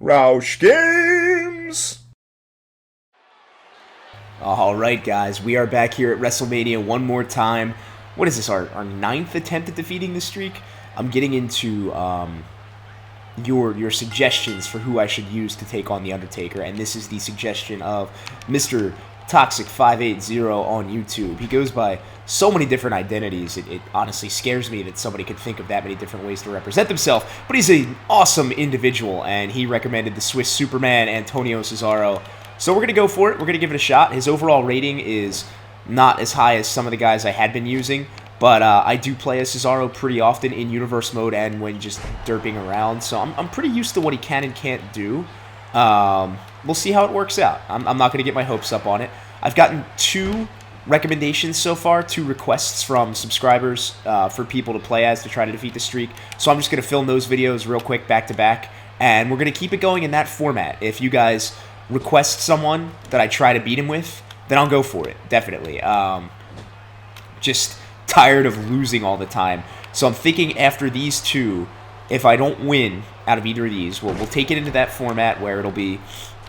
RauschGames! Alright guys, we are back here at WrestleMania one more time. What is this, our ninth attempt at defeating the streak? I'm getting into your suggestions for who I should use to take on The Undertaker, and this is the suggestion of Mr. Toxic580 on YouTube. He goes by so many different identities, it honestly scares me that somebody could think of that many different ways to represent themselves, but he's an awesome individual, and he recommended the Swiss Superman, Antonio Cesaro. So we're going to go for it, we're going to give it a shot. His overall rating is not as high as some of the guys I had been using, but I do play as Cesaro pretty often in universe mode and when just derping around, so I'm pretty used to what he can and can't do. We'll see how it works out. I'm not going to get my hopes up on it. I've gotten 2 recommendations so far, 2 requests from subscribers for people to play as to try to defeat the streak. So I'm just going to film those videos real quick back to back, and we're going to keep it going in that format. If you guys request someone that I try to beat him with, then I'll go for it, definitely. Just tired of losing all the time. So I'm thinking after these 2, if I don't win out of either of these, we'll take it into that format where it'll be,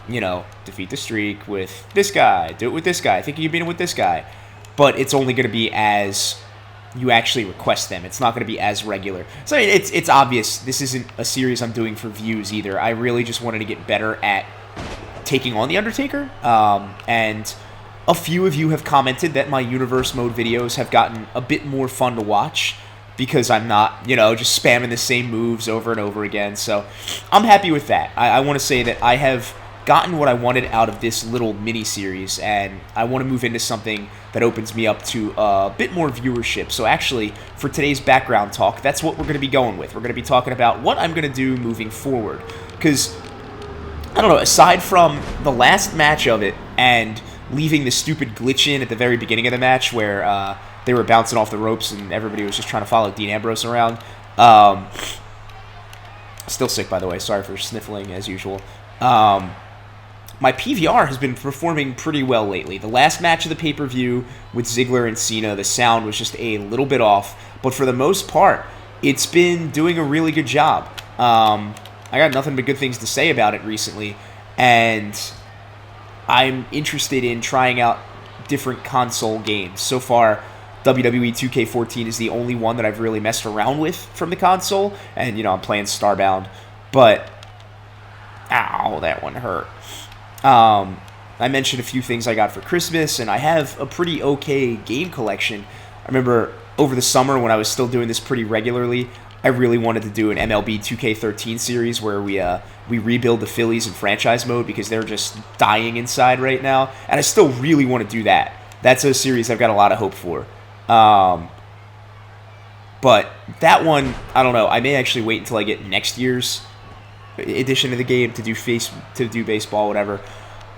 you know, defeat the streak with this guy, do it with this guy, I think you beat him with this guy. But it's only going to be as you actually request them. It's not going to be as regular. So I mean, it's obvious this isn't a series I'm doing for views either. I really just wanted to get better at taking on The Undertaker. And a few of you have commented that my universe mode videos have gotten a bit more fun to watch because I'm not, you know, just spamming the same moves over and over again. So I'm happy with that. I want to say that I have gotten what I wanted out of this little mini-series, and I want to move into something that opens me up to a bit more viewership. So actually, for today's background talk, that's what we're going to be going with. We're going to be talking about what I'm going to do moving forward. Because, I don't know, aside from the last match of it and leaving the stupid glitch in at the very beginning of the match where they were bouncing off the ropes and everybody was just trying to follow Dean Ambrose around. Still sick, by the way. Sorry for sniffling, as usual. My PVR has been performing pretty well lately. The last match of the pay-per-view with Ziggler and Cena, the sound was just a little bit off, but for the most part, it's been doing a really good job. I got nothing but good things to say about it recently, and I'm interested in trying out different console games. So far, WWE 2K14 is the only one that I've really messed around with from the console, and, you know, I'm playing Starbound, but ow, that one hurt. I mentioned a few things I got for Christmas, and I have a pretty okay game collection. I remember over the summer when I was still doing this pretty regularly, I really wanted to do an MLB 2K13 series where we rebuild the Phillies in franchise mode because they're just dying inside right now, and I still really want to do that. That's a series I've got a lot of hope for. But that one, I don't know. I may actually wait until I get next year's edition of the game to do baseball, whatever.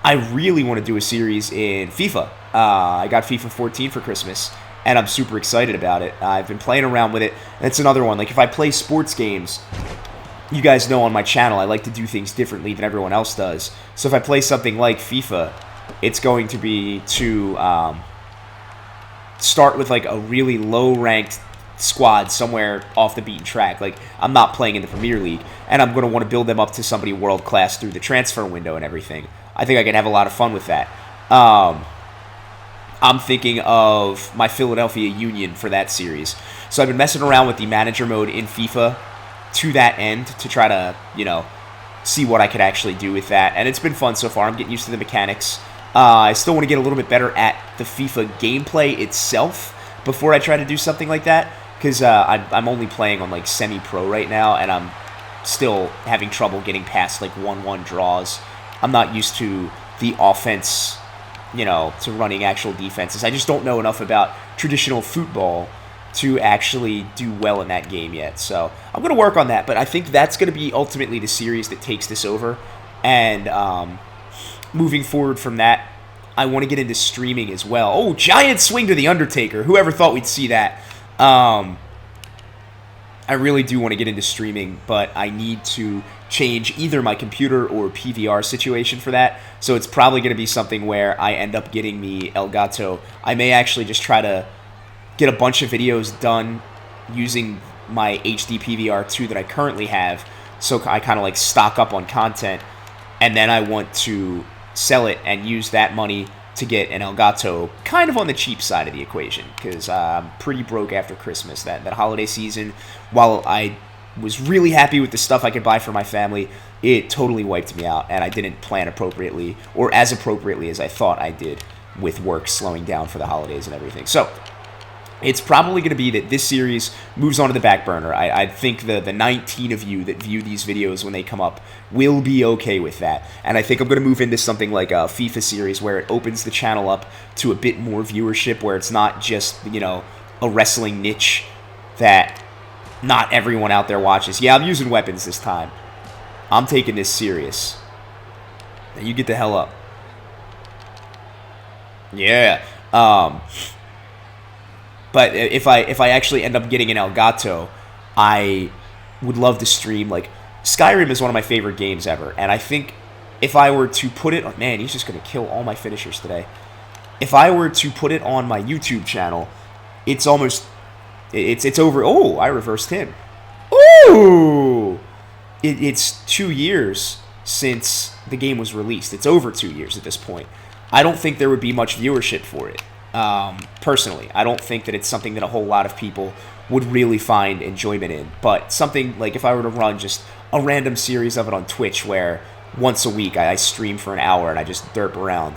I really want to do a series in FIFA. I got FIFA 14 for Christmas, and I'm super excited about it. I've been playing around with it. That's another one. Like, if I play sports games, you guys know on my channel I like to do things differently than everyone else does. So if I play something like FIFA, it's going to be to start with like a really low-ranked squad somewhere off the beaten track. Like, I'm not playing in the Premier League, and I'm going to want to build them up to somebody world-class through the transfer window and everything. I think I can have a lot of fun with that. I'm thinking of my Philadelphia Union for that series. So I've been messing around with the manager mode in FIFA to that end to try to, you know, see what I could actually do with that. And it's been fun so far. I'm getting used to the mechanics. I still want to get a little bit better at the FIFA gameplay itself before I try to do something like that. Because I'm only playing on, like, semi-pro right now, and I'm still having trouble getting past, like, 1-1 draws. I'm not used to the offense, you know, to running actual defenses. I just don't know enough about traditional football to actually do well in that game yet. So I'm going to work on that, but I think that's going to be ultimately the series that takes this over. And moving forward from that, I want to get into streaming as well. Oh, giant swing to The Undertaker. Whoever thought we'd see that? I really do want to get into streaming, but I need to change either my computer or PVR situation for that. So it's probably going to be something where I end up getting the Elgato. I may actually just try to get a bunch of videos done using my HD PVR 2 that I currently have so I kind of like stock up on content, and then I want to sell it and use that money to get an Elgato kind of on the cheap side of the equation, because I'm pretty broke after Christmas. That holiday season, while I was really happy with the stuff I could buy for my family, it totally wiped me out, and I didn't plan appropriately, or as appropriately as I thought I did, with work slowing down for the holidays and everything. So it's probably going to be that this series moves on to the back burner. I think the 19 of you that view these videos when they come up will be okay with that. And I think I'm going to move into something like a FIFA series where it opens the channel up to a bit more viewership, where it's not just, you know, a wrestling niche that not everyone out there watches. Yeah, I'm using weapons this time. I'm taking this serious. Now you get the hell up. Yeah. But if I actually end up getting an Elgato, I would love to stream. Like, Skyrim is one of my favorite games ever, and I think if I were to put it... Oh, man, he's just going to kill all my finishers today. If I were to put it on my YouTube channel, it's almost... It's over... Oh, I reversed him. Ooh! It's 2 years since the game was released. It's over 2 years at this point. I don't think there would be much viewership for it. Personally, I don't think that it's something that a whole lot of people would really find enjoyment in. But something like if I were to run just a random series of it on Twitch where once a week I stream for an hour and I just derp around,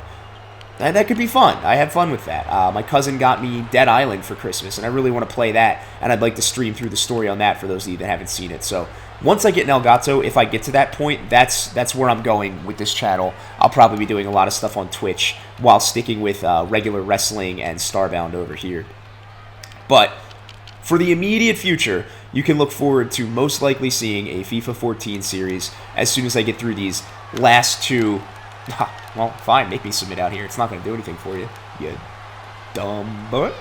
that could be fun. I had fun with that. My cousin got me Dead Island for Christmas, and I really want to play that, and I'd like to stream through the story on that for those of you that haven't seen it. So once I get an Elgato, if I get to that point, that's where I'm going with this channel. I'll probably be doing a lot of stuff on Twitch while sticking with regular wrestling and Starbound over here. But for the immediate future, you can look forward to most likely seeing a FIFA 14 series as soon as I get through these last two. Well, fine, make me submit out here. It's not going to do anything for you, you dumb butt.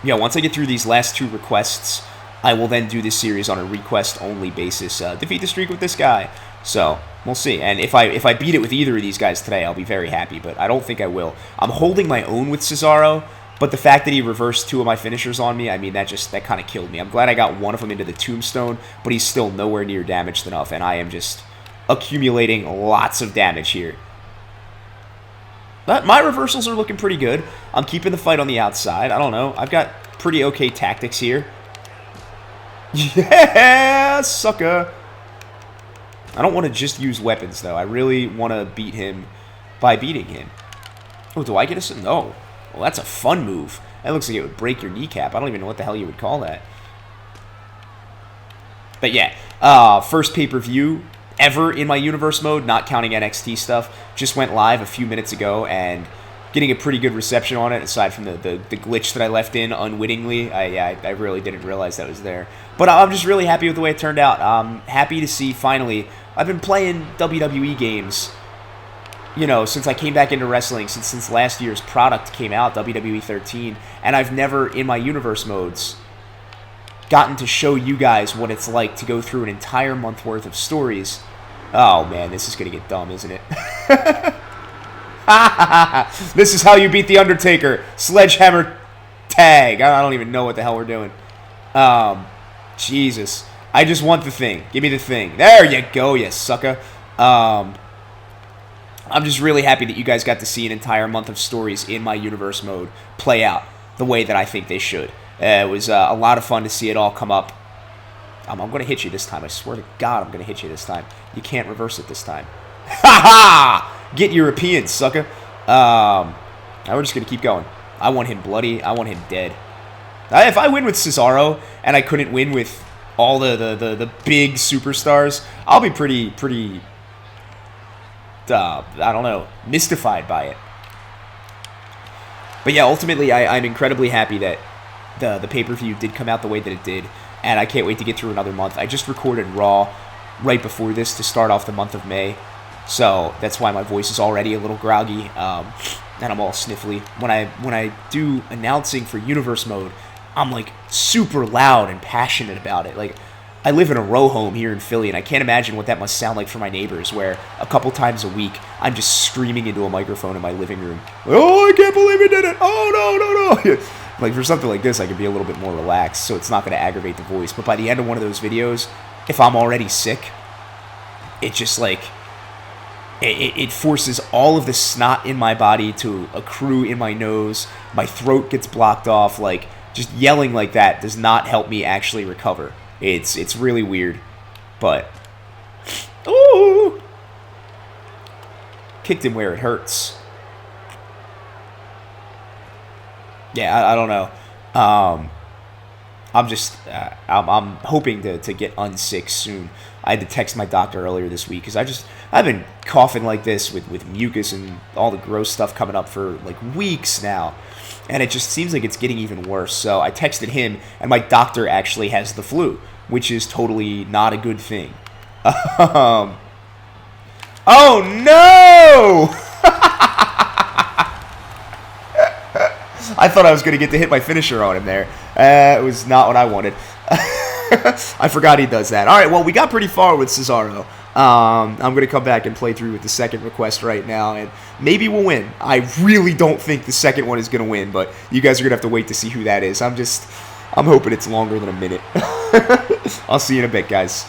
Yeah, once I get through these last two requests, I will then do this series on a request-only basis. Defeat the streak with this guy. So, we'll see. And if I beat it with either of these guys today, I'll be very happy, but I don't think I will. I'm holding my own with CESARO, but the fact that he reversed two of my finishers on me, I mean, that kind of killed me. I'm glad I got one of them into the tombstone, but he's still nowhere near damaged enough, and I am just accumulating lots of damage here. But my reversals are looking pretty good. I'm keeping the fight on the outside. I don't know. I've got pretty okay tactics here. Yeah, sucker. I don't want to just use weapons, though. I really want to beat him by beating him. Oh, do I get a... No. Well, that's a fun move. That looks like it would break your kneecap. I don't even know what the hell you would call that. But yeah, first pay-per-view ever in my universe mode, not counting NXT stuff, just went live a few minutes ago, and getting a pretty good reception on it, aside from the glitch that I left in unwittingly. I really didn't realize that was there. But I'm just really happy with the way it turned out. I'm happy to see, finally, I've been playing WWE games, you know, since I came back into wrestling, since last year's product came out, WWE 13, and I've never, in my universe modes, gotten to show you guys what it's like to go through an entire month worth of stories. Oh man, this is gonna get dumb, isn't it? This is how you beat the Undertaker. Sledgehammer tag. I don't even know what the hell we're doing. Jesus. I just want the thing. Give me the thing. There you go, you sucker. I'm just really happy that you guys got to see an entire month of stories in my universe mode play out the way that I think they should. It was a lot of fun to see it all come up. I'm going to hit you this time. I swear to God, I'm going to hit you this time. You can't reverse it this time. Ha ha! Get European, sucker. Now we're just going to keep going. I want him bloody. I want him dead. If I win with CESARO and I couldn't win with all the big superstars, I'll be pretty I don't know, mystified by it. But yeah, ultimately, I'm incredibly happy that the pay-per-view did come out the way that it did, and I can't wait to get through another month. I just recorded Raw right before this to start off the month of May, so that's why my voice is already a little groggy, and I'm all sniffly. When I do announcing for Universe Mode, I'm like super loud and passionate about it. Like, I live in a row home here in Philly, and I can't imagine what that must sound like for my neighbors, where a couple times a week, I'm just screaming into a microphone in my living room. Oh, I can't believe he did it! Oh, no, no, no! Like, for something like this, I could be a little bit more relaxed, so it's not going to aggravate the voice. But by the end of one of those videos, if I'm already sick, it just, like, it forces all of the snot in my body to accrue in my nose. My throat gets blocked off. Like, just yelling like that does not help me actually recover. It's really weird. But, ooh! Kicked him where it hurts. Yeah, I don't know. I'm hoping to get unsick soon. I had to text my doctor earlier this week because I've been coughing like this with mucus and all the gross stuff coming up for like weeks now, and it just seems like it's getting even worse. So I texted him, and my doctor actually has the flu, which is totally not a good thing. Oh no! I thought I was going to get to hit my finisher on him there. It was not what I wanted. I forgot he does that. All right, well, we got pretty far with Cesaro. I'm going to come back and play through with the second request right now, and maybe we'll win. I really don't think the second one is going to win, but you guys are going to have to wait to see who that is. I'm hoping it's longer than a minute. I'll see you in a bit, guys.